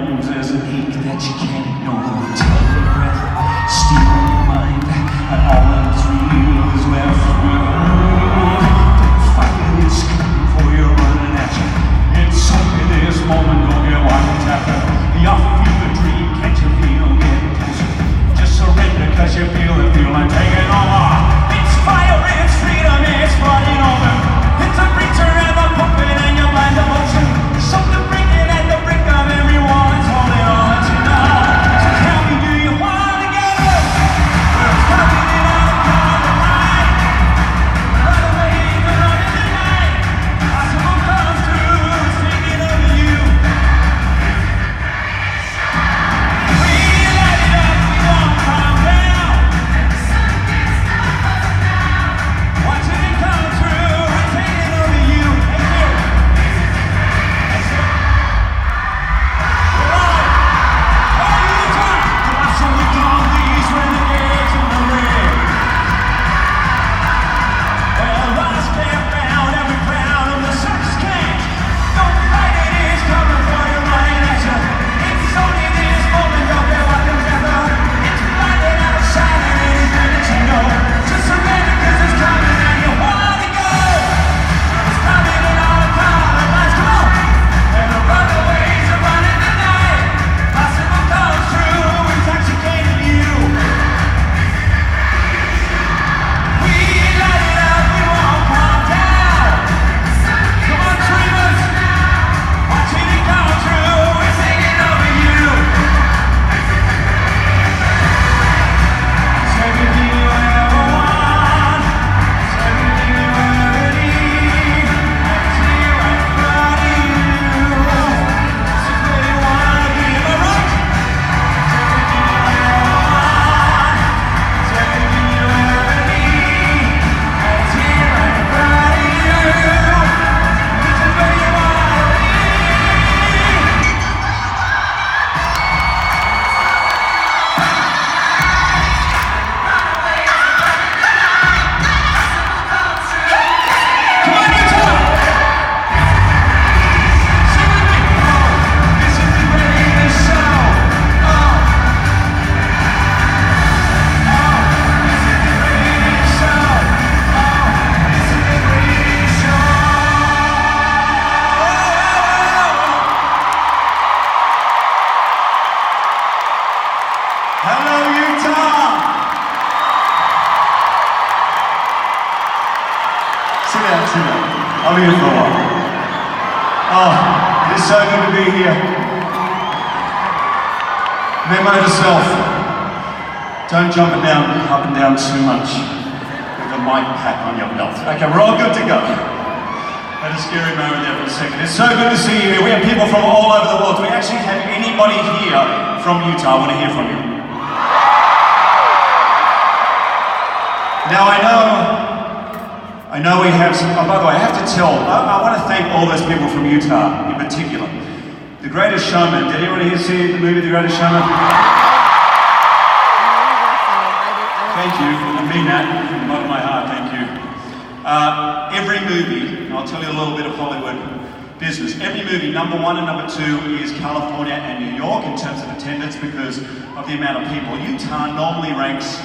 bones. There's an ache that you can't ignore. Take a breath, steal your mind, and all that's real is left through. Don't fight it, it's coming for you, running at you. It's only this moment, don't get wild after. You feel the dream, can't you feel getting closer? Just surrender, cause you feel like taking over. It's fire, it's freedom, it's flooding over. It's a preacher and a puppet and your blind devotion. Something breaking at the brink of everyone's holding on to now. So tell me, do you want to go? It's coming in on the count of night. Right away, even running the night. Possible comes through, it's taking over you. We light it up, we won't calm down. Watching it come through, it's taking over you. Hey, here. That's it. We're on. All you time. Watch them, we call these renegades in the ring. Well, runners can't bound every crown of the circus cage. Don't fight it, it's coming for you, running at you. It's only this moment, don't get what comes after. It's blinded out of shining anything that you know. Just surrender, cause it's coming and you wanna go. It's coming in all the color lights, come on. And the runaways are running the night. Possible comes true, intoxicating you. We light it up, we won't calm down. Come on, dreamers. Watching it come true, it's taking over you. It's everything you ever want. It's everything you ever need. It's here right in front of you. This is where you wanna be, am I right? It's everything you ever want. It's everything you ever need. It's here right in front of you. This is where you wanna be. Come on, Utah! Sing with me! This is the greatest show! This is the greatest show! This is the greatest show! Hello, Utah! Sit down, sit down. I'll be here for a while. Oh, it is so good to be here. Memo to self. Don't jump up and down too much with a mic pack on your belt. Okay, we're all good to go. Had a scary moment there for a second. It's so good to see you here. We have people from all over the world. Do we actually have anybody here from Utah? I want to hear from you. Now I know we have some, oh, by the way, I have to tell, I want to thank all those people from Utah in particular. The Greatest Showman, did anyone here see the movie The Greatest Showman? Thank you, I mean that from the bottom of my heart, thank you. Every movie, and I'll tell you a little bit of Hollywood business, every movie, number 1 and number 2 is California and New York in terms of attendance because of the amount of people. Utah normally ranks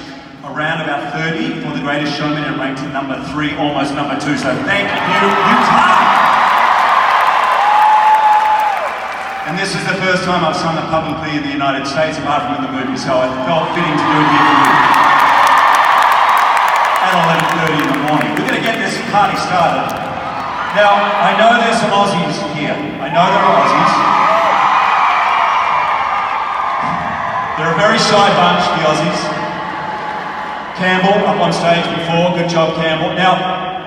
around about 30 for The Greatest Showman and ranked at number 3, almost number 2. So thank you, Utah! And this is the first time I've sung it publicly in the United States, apart from in the movie, so I felt fitting to do it here for you. At 11:30 in the morning. We're going to get this party started. Now, I know there's some Aussies here. I know there are Aussies. They're a very shy bunch, the Aussies. Campbell up on stage before, good job Campbell. Now,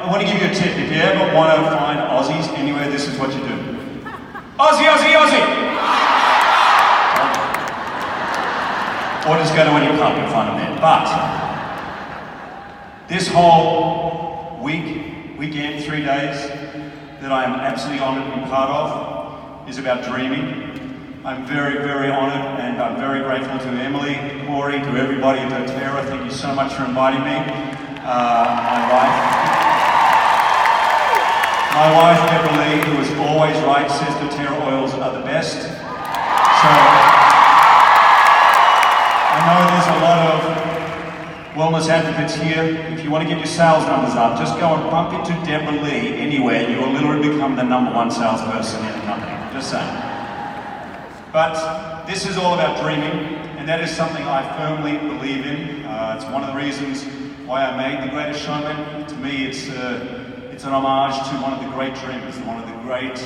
I want to give you a tip. If you ever want to find Aussies anywhere, this is what you do. Aussie, Aussie, Aussie! Or just go to any pub and find them there. But, this whole weekend, 3 days, that I am absolutely honoured to be part of, is about dreaming. I'm very, very honoured and I'm very grateful to Emily, Corey, to everybody at doTERRA. Thank you so much for inviting me. My wife, Deborah Lee, who is always right, says doTERRA oils are the best. So, I know there's a lot of wellness advocates here. If you want to get your sales numbers up, just go and bump into Deborah Lee anywhere. You will literally become the #1 salesperson in the company. Just saying. But this is all about dreaming, and that is something I firmly believe in. It's one of the reasons why I made The Greatest Showman. To me, it's an homage to one of the great dreamers, one of the great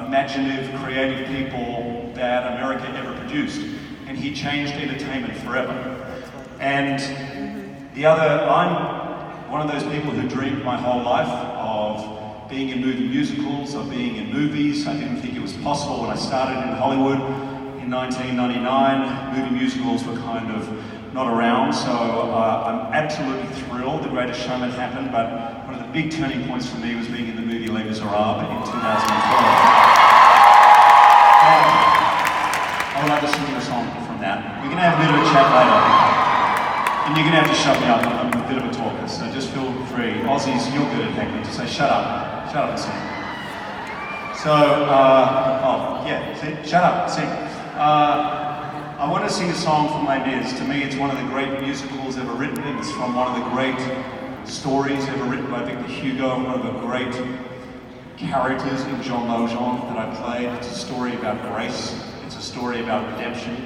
imaginative, creative people that America ever produced. And he changed entertainment forever. And I'm one of those people who dreamed my whole life of being in movie musicals, of being in movies. I didn't think it was possible when I started in Hollywood in 1999. Movie musicals were kind of not around, so I'm absolutely thrilled The Greatest Showman happened, but one of the big turning points for me was being in the movie Les Miserables in 2012. I would like to sing you a song from that. We're going to have a bit of a chat later. And you're going to have to shut me up. I'm a bit of a talker, so just feel free. Aussies, you're good at heckling. Just say, shut up. Shut up and sing. So, shut up, sing. I want to sing a song from Les Mis. To me, it's one of the great musicals ever written. It's from one of the great stories ever written by Victor Hugo, one of the great characters in Jean Valjean that I played. It's a story about grace. It's a story about redemption.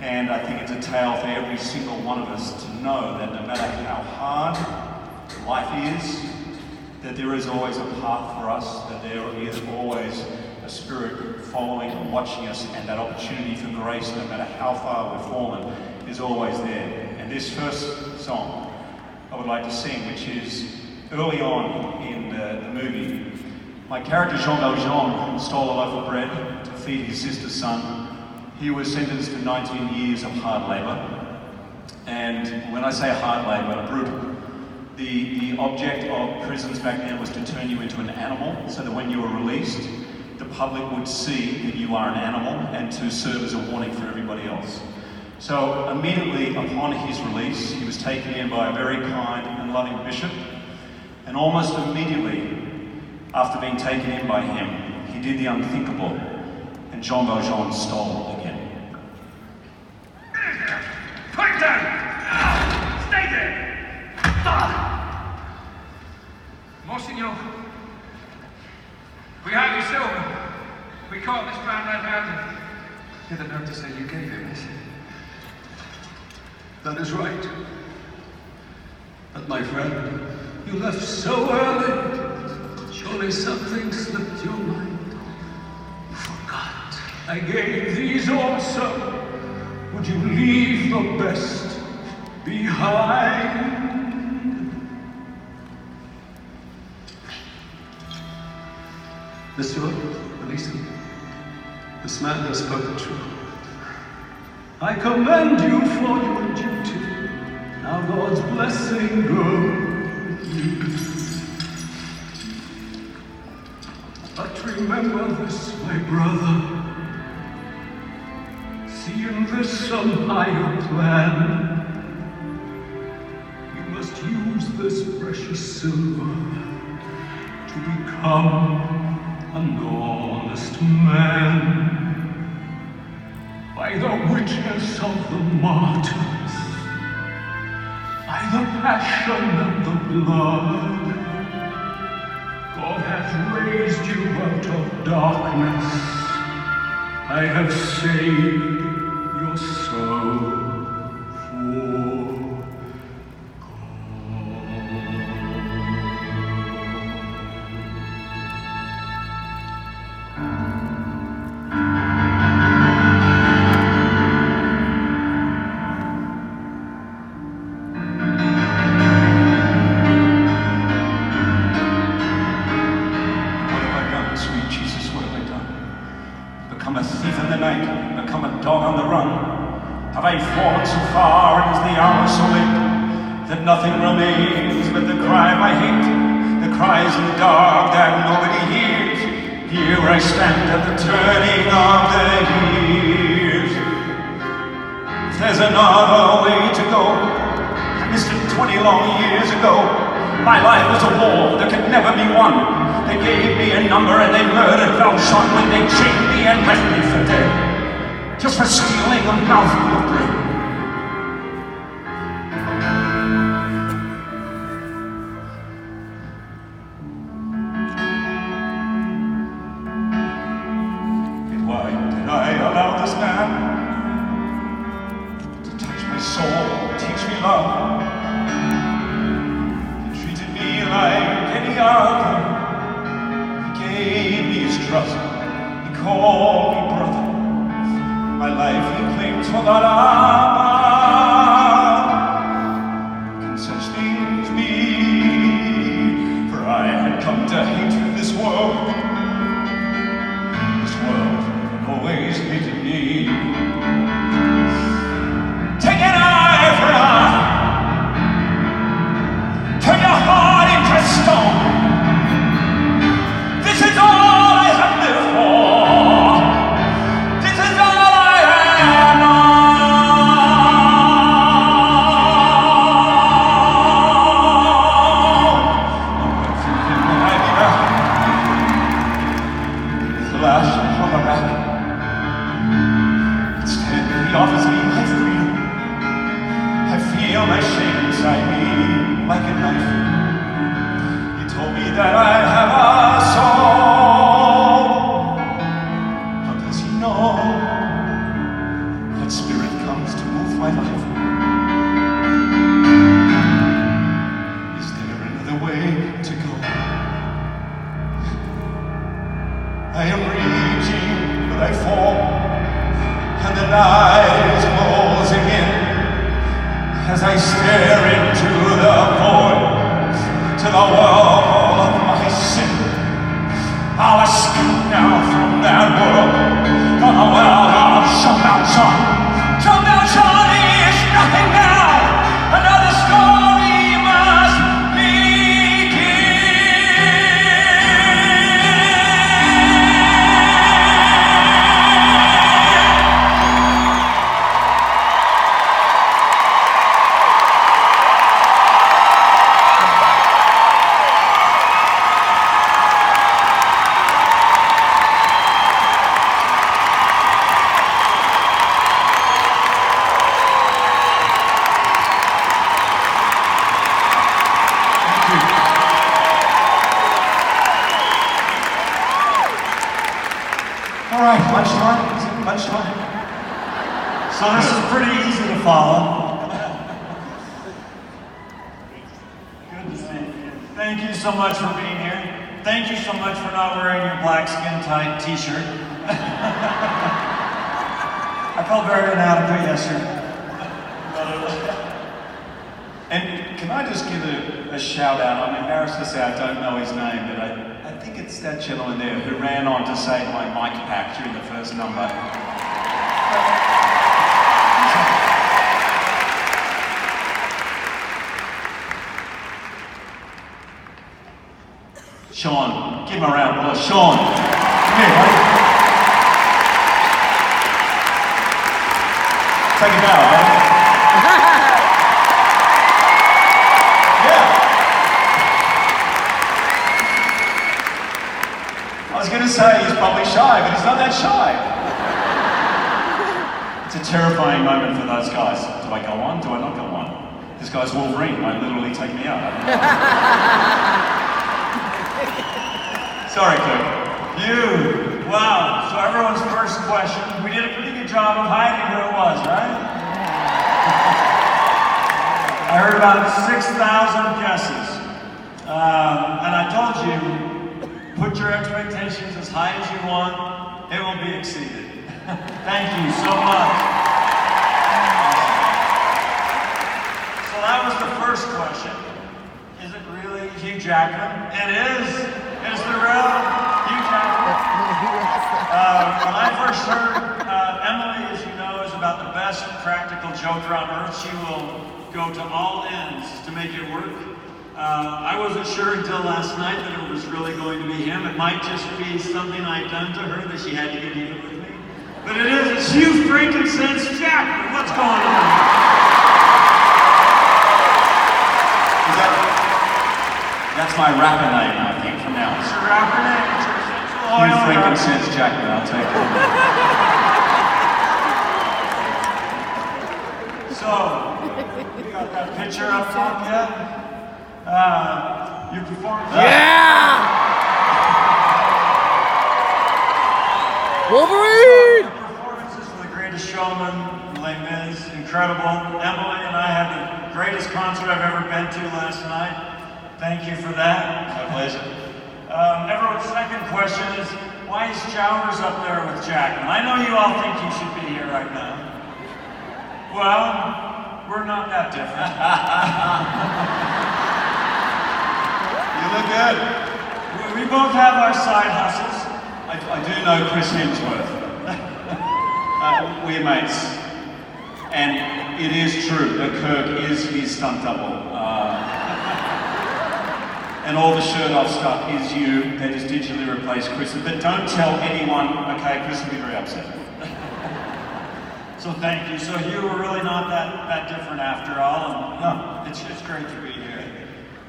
And I think it's a tale for every single one of us to know that no matter how hard life is, that there is always a path for us, that there is always a spirit following and watching us, and that opportunity for grace, no matter how far we've fallen, is always there. And this first song I would like to sing, which is early on in the movie. My character Jean Valjean stole a loaf of bread to feed his sister's son. He was sentenced to 19 years of hard labor. And when I say hard labor, brutal. The object of prisons back then was to turn you into an animal, so that when you were released, the public would see that you are an animal and to serve as a warning for everybody else. So immediately upon his release, he was taken in by a very kind and loving bishop, and almost immediately after being taken in by him, he did the unthinkable, and Jean Valjean stole again. Quiet down! Stay there! Monsignor, we have your silver. We caught this man red-handed. You had the nerve to say you gave him it. That is right. But my friend, you left so early. Surely something slipped your mind. You forgot. I gave these also. Would you leave the best behind? Monsieur, release him. This man has spoken true. I commend you for your duty. Now God's blessing go with you. But remember this, my brother. See in this some higher plan. You must use this precious silver to become an honest man. By the witness of the martyrs, by the passion and the blood, God has raised you out of darkness. I have saved your soul for Become a thief in the night, become a dog on the run. Have I fallen so far, and is the hour so late, that nothing remains but the cry of my hate, the cries in the dark that nobody hears. Here I stand at the turning of the years. If there's another way to go, I missed it 20 long years ago. My life was a war that could never be won. They gave me a number and they murdered Valjean when they chained me and left me for dead, just for stealing a mouthful of bread. And why did I allow this man to touch my soul, teach me love? He treated me like any other. He gave me his trust. He called me brother. My life he claims for that can such things be? For I had come to hate this world. This world always hated me. Take an eye for an eye. Turn your heart into stone. This is all I have lived for. This is all I have known. But from him when I be back, with the lash upon my back, instead he offers me my freedom. I feel my shame inside me like a knife. He told me that I have a soul. How does he know what spirit comes to move my life? Is there another way to go? I am reaching, but I fall, and the night is closing in. As I stare into the void, to the world of my sin, I'll escape now from that world. From the world of Shutdown John. Shutdown John is nothing now. Another story must All right, lunchtime? Is it lunchtime? So this is pretty easy to follow. Good to see you. Thank you so much for being here. Thank you so much for not wearing your black skin-tight t-shirt. I felt very inadequate yesterday. And can I just give a shout out? I'm embarrassed to say I don't know his name, but I think it's that gentleman there who ran on to save my mic pack during the first number. Sean, give him a round of applause. Sean, come here, buddy. Take a bow, buddy. I was going to say he's probably shy, but he's not that shy. It's a terrifying moment for those guys. Do I go on? Do I not go on? This guy's Wolverine might literally take me out. Sorry, Kirk. You, wow. So everyone's first question, we did a pretty good job of hiding who it was, right? I heard about 6,000 guesses. And I told you, put your expectations as high as you want, it will be exceeded. Thank you so much. So that was the first question. Is it really Hugh Jackman? It is. It's the real Hugh Jackman. When I first heard, Emily, as you know, is about the best practical joker on earth. She will go to all ends to make it work. I wasn't sure until last night that it was really going to be him. It might just be something I'd done to her that she had to get even with me. But it is, it's Hugh Frankincense Jackman. What's going on? That's my rapper name, I think, from now on. It's your rapper name. It's your essential Hugh frankincense Jackman, I'll take it. So, you got that picture up top yet? You performed. Wolverine! Your performances for The Greatest Showman, Les Mis, incredible. Emily and I had the greatest concert I've ever been to last night. Thank you for that. My pleasure. Everyone's second question is, why is Jowers up there with Jackman? I know you all think he should be here right now. Well, we're not that different. You look good. We both have our side hustles. I do know Chris Hemsworth. We're mates. And it is true that Kirk is his stunt double. And all the shirt-off stuff is you. They just digitally replace Chris. But don't tell anyone, okay, Chris will be very upset. So thank you. So you were really not that different after all. And, no, it's great to be here.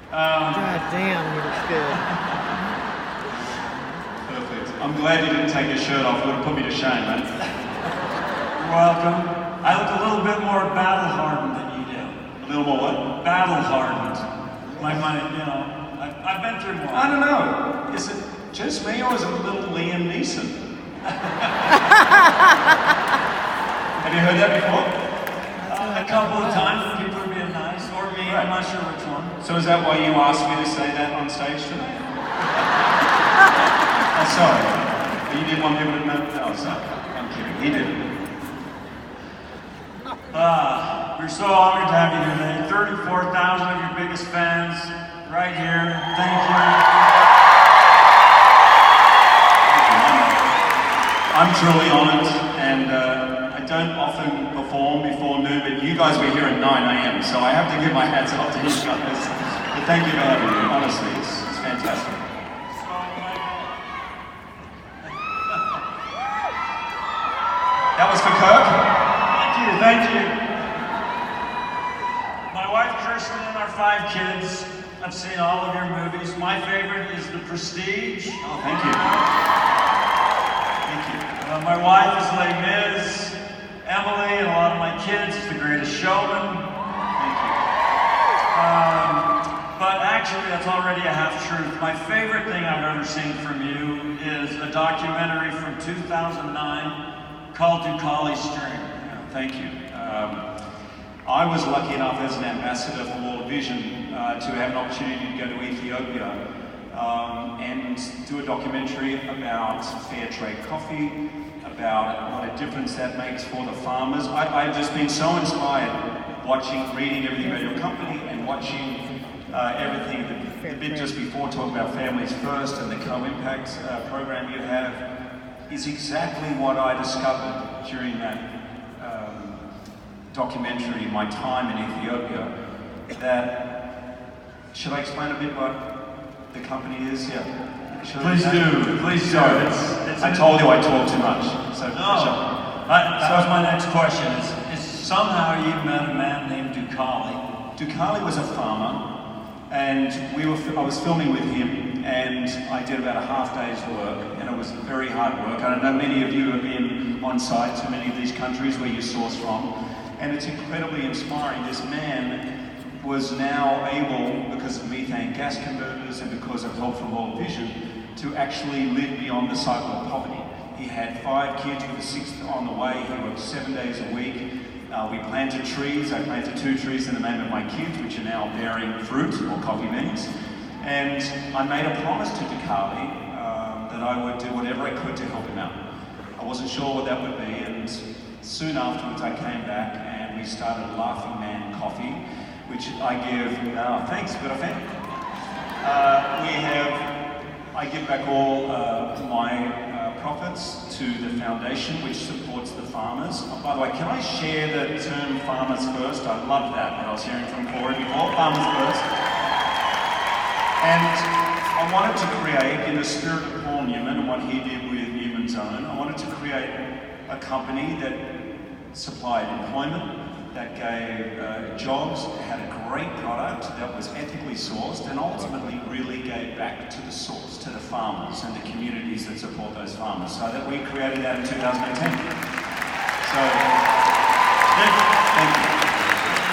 God damn, he looks good. Perfect. I'm glad you didn't take your shirt off. It would have put me to shame, mate. You're welcome. I look a little bit more battle-hardened than you do. A little more what? Battle-hardened. I've been through more. I don't know. Is it just me or is it a little Liam Neeson? Have you heard that before? A couple of times people are being nice, or me, I'm not sure which one. So is that why you asked me to say that on stage today? Oh, sorry. You didn't want people to know? Oh, sorry. I'm kidding. He didn't. We're so honored to have you here today. 34,000 of your biggest fans right here. Thank you. I'm truly honored, and I don't often perform before noon, but you guys were here at 9 a.m., so I have to give my hats off to you guys. But thank you for having me. Honestly, it's fantastic. That was for Kirk? Thank you. My wife Kirsten and our 5 kids have seen all of your movies. My favorite is The Prestige. Oh, thank you. Thank you. My wife is Les Mis. Emily and a lot of my kids is The Greatest Showman. Thank you. But actually, that's already a half-truth. My favorite thing I've ever seen from you is a documentary from 2009 called Dukali String. Thank you. I was lucky enough as an ambassador for World Vision to have an opportunity to go to Ethiopia and do a documentary about fair trade coffee, about what a difference that makes for the farmers. I've just been so inspired reading everything about your company and watching everything, the bit just before talking about Families First and the Co-Impact program you have is exactly what I discovered during that documentary, my time in Ethiopia. Should I explain a bit what the company is? Yeah. Please do. Please do. I told you I talk too much. So that was my next question. Is somehow you met a man named Dukali. Dukali was a farmer, and I was filming with him, and I did about a half day's work, and it was very hard work. I know many of you have been on site to many of these countries where you source from, and it's incredibly inspiring. This man was now able, because of methane gas converters and because of help from World Vision, to actually live beyond the cycle of poverty. He had 5 kids with a 6th on the way. He worked 7 days a week. We planted trees. I planted 2 trees in the name of my kids, which are now bearing fruit or coffee beans. And I made a promise to Dukali that I would do whatever I could to help him out. I wasn't sure what that would be, and soon afterwards I came back and we started Laughing Man Coffee, which I give, thanks, got a fan. I give back all my profits to the foundation, which supports the farmers. By the way, can I share the term Farmers First? I love that I was hearing from Corey before, Farmers First. And I wanted to create, in the spirit of Paul Newman and what he did with Newman's Own, I wanted to create a company that supplied employment, that gave jobs, had a great product that was ethically sourced, and ultimately really gave back to the source, to the farmers and the communities that support those farmers. So that we created that in 2010. So, thank you.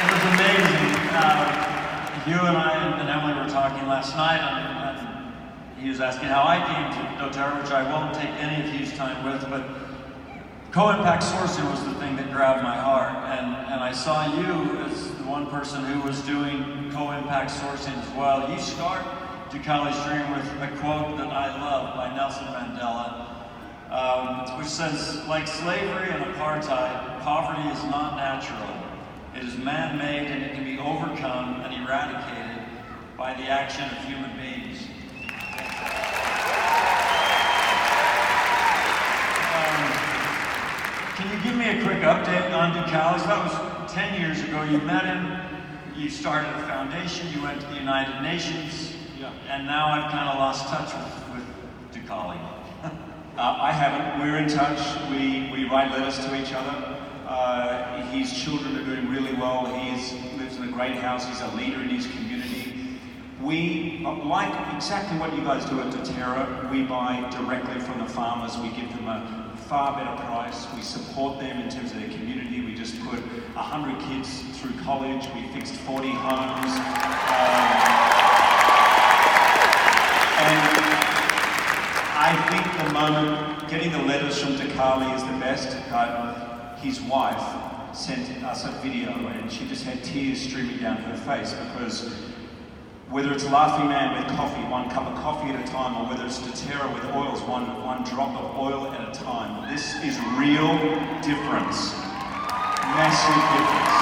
It was amazing. Hugh and I and Emily were talking last night, and he was asking how I came to doTERRA, which I won't take any of Hugh's time with, but co-impact sourcing was the thing that grabbed my heart, and I saw you as the one person who was doing co-impact sourcing as well. You start Deucalie's Dream with a quote that I love by Nelson Mandela, which says, like slavery and apartheid, poverty is not natural. It is man-made and it can be overcome and eradicated by the action of human beings. Can you give me a quick update on Deucalie's? That was 10 years ago. You met him, you started a foundation, you went to the United Nations, and now I've kind of lost touch with Deucalie. I haven't. We're in touch. We write letters to each other. His children are doing really well. He lives in a great house. He's a leader in his community. We, like exactly what you guys do at doTERRA, we buy directly from the farmers. We give them a far better price. We support them in terms of their community. We just put 100 kids through college. We fixed 40 homes. And I think the moment getting the letters from Deucalie is the best. His wife sent us a video and she just had tears streaming down her face, because whether it's Laughing Man with coffee, one cup of coffee at a time, or whether it's doTERRA with oils, one drop of oil at a time, this is real difference. Massive difference.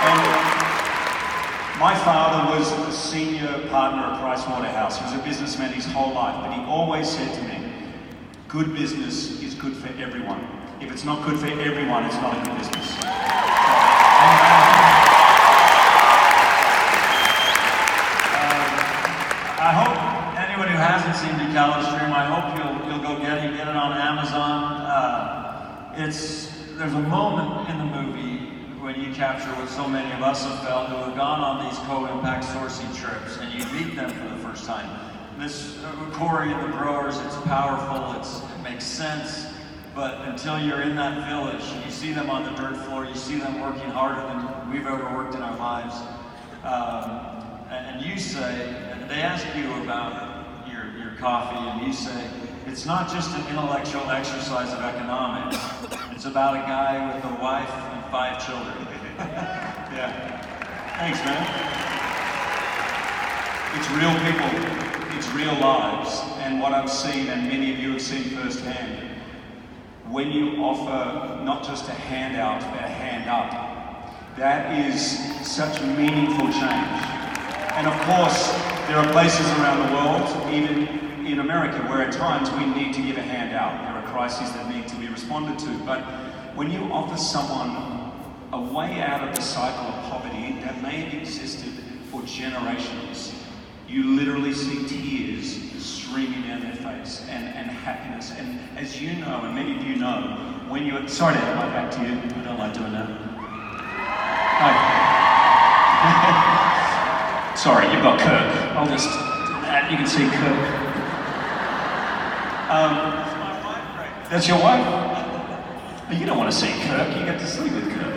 And my father was a senior partner at Pricewaterhouse. He was a businessman his whole life, but he always said to me, good business is good for everyone. If it's not good for everyone, it's not a good business. I hope anyone who hasn't seen Deucalie's Dream, I hope you'll go get it on Amazon. There's a moment in the movie when you capture what so many of us have felt who have gone on these co-impact sourcing trips, and you meet them for the first time. This Corey and the growers, it's powerful, it makes sense, but until you're in that village, you see them on the dirt floor, you see them working harder than we've ever worked in our lives. And you say, they ask you about your coffee, and you say, it's not just an intellectual exercise of economics, it's about a guy with a wife and 5 children. Yeah. Thanks, man. It's real people, it's real lives, and what I've seen, and many of you have seen firsthand, when you offer not just a handout, but a hand up, that is such meaningful change. And of course, there are places around the world, even in America, where at times we need to give a hand out. There are crises that need to be responded to. But when you offer someone a way out of the cycle of poverty that may have existed for generations, you literally see tears streaming down their face and happiness. And as you know, and many of you know, when you're... Sorry to have my back to you. I don't like doing that. No. Sorry, you've got Kirk. I'll just... You can see Kirk. That's your wife? But you don't want to see Kirk. You get to sleep with Kirk.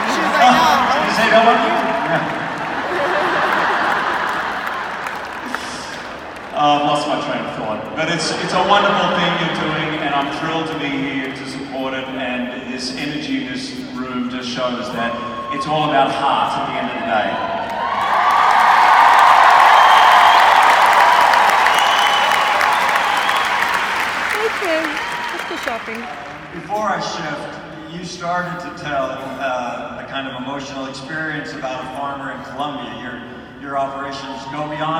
She was like, no. Did you say that one? Yeah. I've lost my train of thought. But it's a wonderful thing you're doing, and I'm thrilled to be here to support it. And this energy in this room just shows that it's all about heart at the end of the day. Okay, let's go shopping. Before I shift, you started to tell a kind of emotional experience about a farmer in Colombia. Your operations go beyond